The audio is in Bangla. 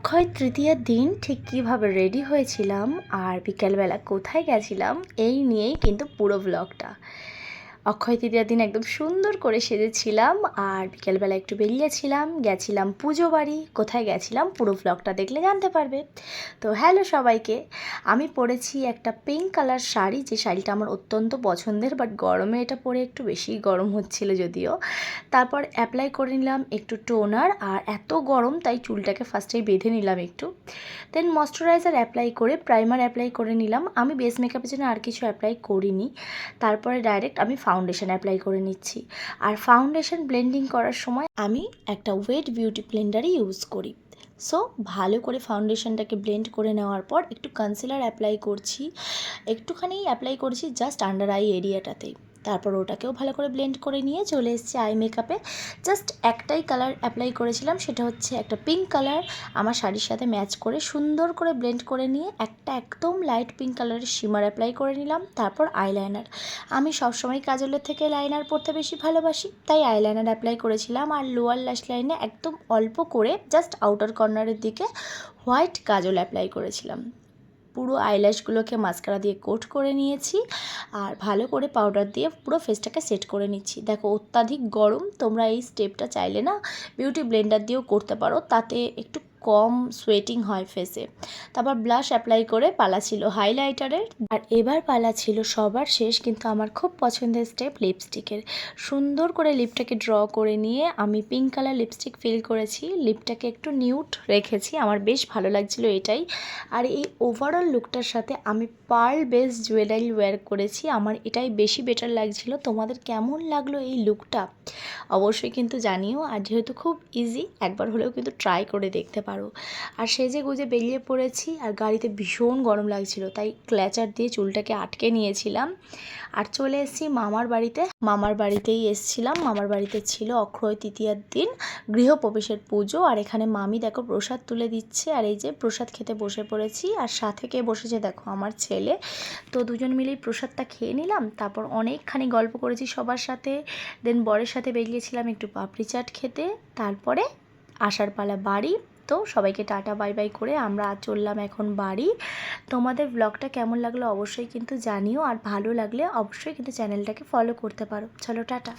অক্ষয় তৃতীয়ার দিন ঠিক কীভাবে রেডি হয়েছিলাম আর বিকেলবেলা কোথায় গেছিলাম এই নিয়েই কিন্তু পুরো ব্লগটা। অক্ষয় তৃতীয়ার দিন একদম সুন্দর করে সেজেছিলাম আর বিকেলবেলা একটু বেরিয়েছিলাম, গেছিলাম পুজো বাড়ি। কোথায় গেছিলাম পুরো ব্লগটা দেখলে জানতে পারবে। তো হ্যালো সবাইকে, আমি পরেছি একটা পিঙ্ক কালার শাড়ি, যে শাড়িটা আমার অত্যন্ত পছন্দের, বাট গরমে এটা পরে একটু বেশি গরম হচ্ছিল যদিও। তারপর অ্যাপ্লাই করে নিলাম একটু টোনার, আর এত গরম তাই চুলটাকে ফার্স্টেই বেঁধে নিলাম একটু। দেন ময়শ্চারাইজার অ্যাপ্লাই করে প্রাইমার অ্যাপ্লাই করে নিলাম। আমি বেস মেকআপের জন্য আর কিছু অ্যাপ্লাই করিনি। তারপরে ডাইরেক্ট আমি ফাউন্ডেশন অ্যাপ্লাই করে নিচ্ছি। আর ফাউন্ডেশন ব্লেন্ডিং করার সময় আমি একটা ওয়েট বিউটি ব্লেন্ডারই ইউজ করি। সো ভালো করে ফাউন্ডেশনটাকে ব্লেন্ড করে নেওয়ার পর একটু কনসিলার অ্যাপ্লাই করছি, একটুখানি অ্যাপ্লাই করেছি জাস্ট আন্ডার আই এরিয়াটাতেই। তারপর ওটাকেও ভালো করে ব্লেন্ড করে নিয়ে চলে এসেছি আই মেকআপে। জাস্ট একটাই কালার অ্যাপ্লাই করেছিলাম, সেটা হচ্ছে একটা পিঙ্ক কালার। আমার শাড়ির সাথে ম্যাচ করে সুন্দর করে ব্লেন্ড করে নিয়ে একটা একদম লাইট পিঙ্ক কালারের শিমার অ্যাপ্লাই করে নিলাম। তারপর আইলাইনার, আমি সবসময় কাজলের থেকে লাইনার পরতে বেশি ভালোবাসি, তাই আইলাইনার অ্যাপ্লাই করেছিলাম। আর লোয়ার ল্যাশ লাইনে একদম অল্প করে জাস্ট আউটার কর্নারের দিকে হোয়াইট কাজল অ্যাপ্লাই করেছিলাম। পুরো আইল্যাশগুলোকে মাস্কারা দিয়ে কোট করে নিয়েছি আর ভালো করে পাউডার দিয়ে পুরো ফেসটাকে সেট করে নিচ্ছি। দেখো অত্যাধিক গরম, তোমরা এই স্টেপটা চাইলে না বিউটি ব্লেন্ডার দিয়েও করতে পারো, তাতে একটু কম সোয়েটিং হয় ফেসে। তারপর ব্লাশ অ্যাপ্লাই করে পালা ছিল হাইলাইটারের। আর এবার পালা ছিল সবার শেষ কিন্তু আমার খুব পছন্দের স্টেপ লিপস্টিকের। সুন্দর করে লিপটাকে ড্র করে নিয়ে আমি পিঙ্ক কালার লিপস্টিক ফিল করেছি, লিপটাকে একটু নিউট রেখেছি, আমার বেশ ভালো লাগছিল এটাই। আর এই ওভারঅল লুকটার সাথে আমি পার্ল বেস জুয়েলারি ওয়্যার করেছি, আমার এটাই বেশি বেটার লাগছিল। তোমাদের কেমন লাগলো এই লুকটা অবশ্যই কিন্তু জানিও। আর যেহেতু খুব ইজি, একবার হলেও কিন্তু ট্রাই করে দেখতে পারো। আর সেজে গুজে বেরিয়ে পড়েছি, আর গাড়িতে ভীষণ গরম লাগছিল তাই ক্ল্যাচার দিয়ে চুলটাকে আটকে নিয়েছিলাম। আর চলে এসেছি মামার বাড়িতে। মামার বাড়িতেই এসছিলাম, মামার বাড়িতে ছিল অক্ষয় তৃতীয়ার দিন গৃহপ্রবেশের পুজো। আর এখানে মামি দেখো প্রসাদ তুলে দিচ্ছে, আর এই যে প্রসাদ খেতে বসে পড়েছি। আর সাথে কে বসেছে দেখো আমার ছেলে। তো দুজন মিলেই প্রসাদটা খেয়ে নিলাম, তারপর অনেকখানি গল্প করেছি সবার সাথে। দেন বরের সাথে বেরিয়েছিলাম একটু পাপড়ি চাট খেতে। তারপরে আসার পালা বাড়ি। তো সবাইকে টাটা বাই বাই করে আমরা চললাম এখন বাড়ি। তোমাদের ব্লগটা কেমন লাগলো অবশ্যই কিন্তু জানিও, আর ভালো লাগলে অবশ্যই কিন্তু চ্যানেলটাকে ফলো করতে পারো। চলো টাটা।